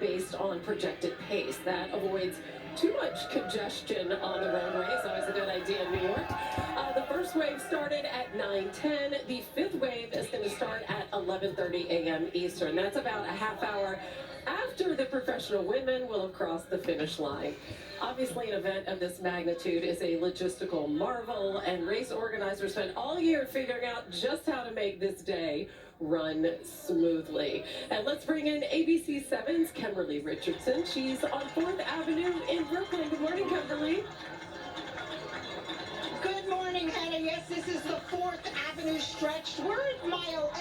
based on projected pace. That avoids too much congestion on the roadway. It's always a good idea in New York. The first wave started at 9:10. The fifth wave is going to start at 11:30 a.m. Eastern. That's about a half hour after the professional women will have crossed the finish line. Obviously, an event of this magnitude is a logistical marvel, and race organizers spent all year figuring out just how to make this day run smoothly. And let's bring in ABC 7's Kimberly Richardson. She's on 4th Avenue in Brooklyn. Good morning, Kimberly. Good morning, Hannah. Yes, this is the 4th Avenue stretch. We're at mile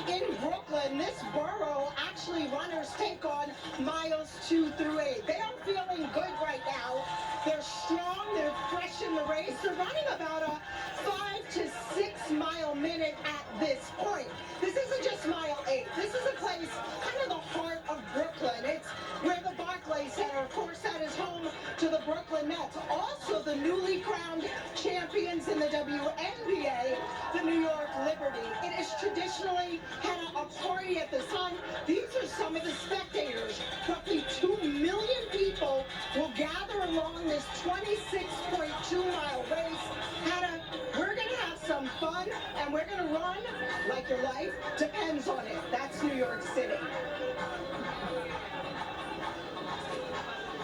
8 in Brooklyn. This borough, actually, runners take on miles 2 through 8. They are feeling good right now. They're strong. They're fresh in the race. They're running about a 5 to 6 mile minute at this point. This isn't just mile 8. This is a place, kind of the heart of Brooklyn. It's where the Barclays Center, of course, that is home to the Brooklyn Nets. Also, the newly crowned champions in the WNBA, the New York Liberty. It is traditionally had a party at the Sun. These are some of the spectators. Roughly 2 million people will gather along this 26.2 mile race. Hannah, we're going to have some fun, and we're going to run like your life depends on it. That's New York City.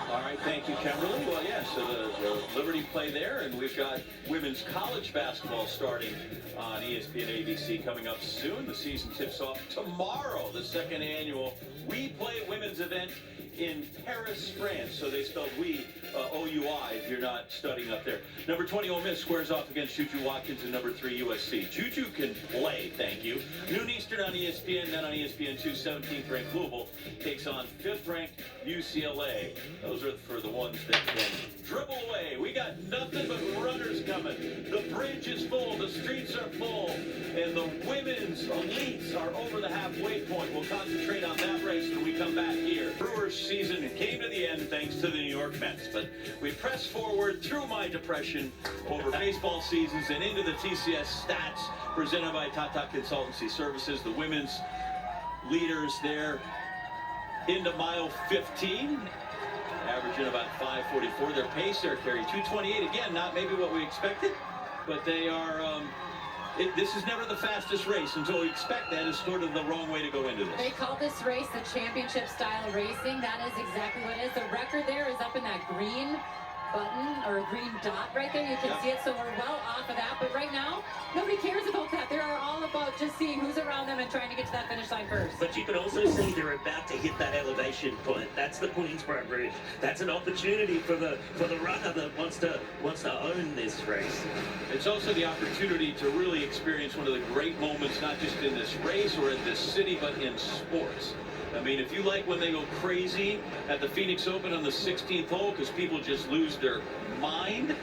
All right, thank you, Kimberly. Well, yeah, so the Liberty play there, and we've got women's college basketball starting on ESPN ABC coming up soon. The season tips off tomorrow, the second annual We Play Women's event in Paris, France. So they spelled we, O-U-I, if you're not studying up there. Number 20, Ole Miss squares off against Juju Watkins and number 3, USC. Juju can play, thank you. Noon Eastern on ESPN, then on ESPN2, 17th ranked Louisville takes on 5th ranked UCLA. Those are for the ones that can dribble away. We got nothing but runners coming. The bridge is full, the streets are full, and the women's elites are over the halfway point. We'll concentrate on that race when we come back here. Brewers season came to the end thanks to the New York Mets, but we press forward through my depression over baseball seasons and into the TCS stats presented by Tata Consultancy Services. The women's leaders there into mile 15, averaging about 5:44. Their pace there, Carrie, 2:28. Again, not maybe what we expected, but they are this is never the fastest race until we expect that is sort of the wrong way to go into this. They call this race the championship style racing. That is exactly what it is. The record there is up in that green button or green dot right there. You can see it, so we're well off of that. But right now, nobody cares about that. They're all about just seeing who's around them and trying to get to that finish line first. But you can also see they're about to hit that elevation point. That's the Queensborough Bridge. That's an opportunity for the runner that wants to own this race. It's also the opportunity to really experience one of the great moments, not just in this race or in this city, but in sports. I mean, if you like when they go crazy at the Phoenix Open on the 16th hole because people just lose their mind,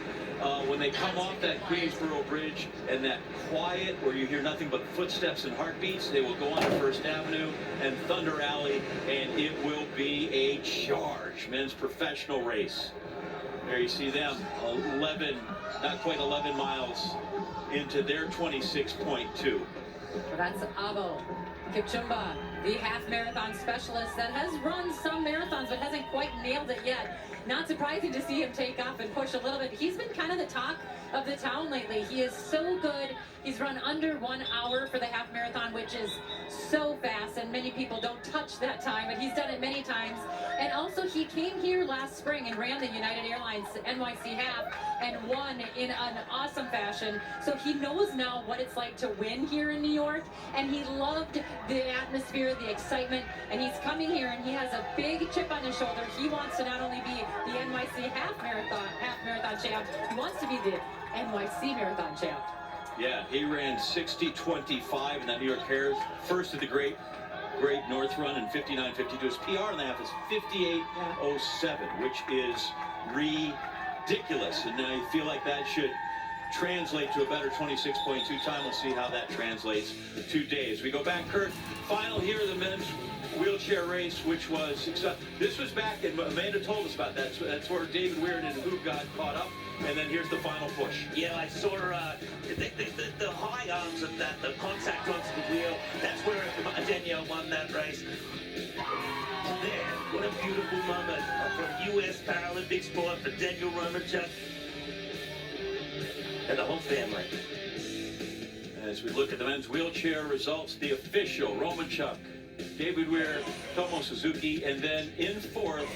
when they come off that Queensborough Bridge and that quiet where you hear nothing but footsteps and heartbeats, they will go on to 1st Avenue and Thunder Alley, and it will be a charge. Men's professional race. There you see them, 11, not quite 11 miles into their 26.2. That's Abo Kipchumba, the half marathon specialist that has run some marathons but hasn't quite nailed it yet. Not surprising to see him take off and push a little bit. He's been kind of the talk of the town lately. He is so good. He's run under 1 hour for the half marathon, which is so fast, and many people don't touch that time, but he's done it many times. And also, he came here last spring and ran the United Airlines NYC half and won in an awesome fashion. So he knows now what it's like to win here in New York, and he loved the atmosphere, the excitement, and he's coming here and he has a big chip on his shoulder. He wants to not only be the NYC half marathon champ, he wants to be the NYC marathon champ. Yeah, he ran 60:25 in that New York Harris, first of the Great North Run in 59:52. His PR in the half is 58:07, which is ridiculous. And now you feel like that should translate to a better 26.2 time. We'll see how that translates today. As we go back, Kurt, final here, the men's wheelchair race, which was, this was back, and Amanda told us about that. So that's where David Weird and who got caught up. And then here's the final push. Yeah, I saw the high arms of that, the contact onto the wheel. That's where Danielle won that race. There, what beautiful moment for U.S. Paralympic sport for Daniel Romanchuk and the whole family. As we look at the men's wheelchair results, the official Romanchuk, David Weir, Tomo Suzuki, and then in fourth,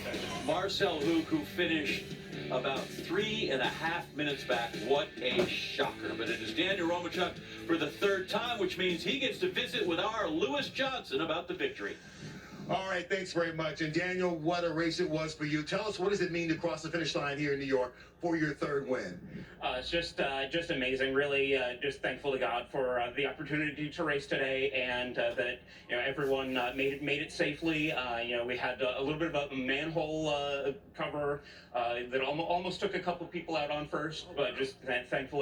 Marcel Hook, who finished about 3.5 minutes back. What a shocker. But it is Daniel Romanchuk for the third time, which means he gets to visit with our Lewis Johnson about the victory. All right, thanks very much. And Daniel, what a race it was for you. Tell us, what does it mean to cross the finish line here in New York for your third win? It's just amazing. Really, just thankful to God for the opportunity to race today, and that everyone made it safely. We had a little bit of a manhole cover that almost took a couple people out on first, but just thankful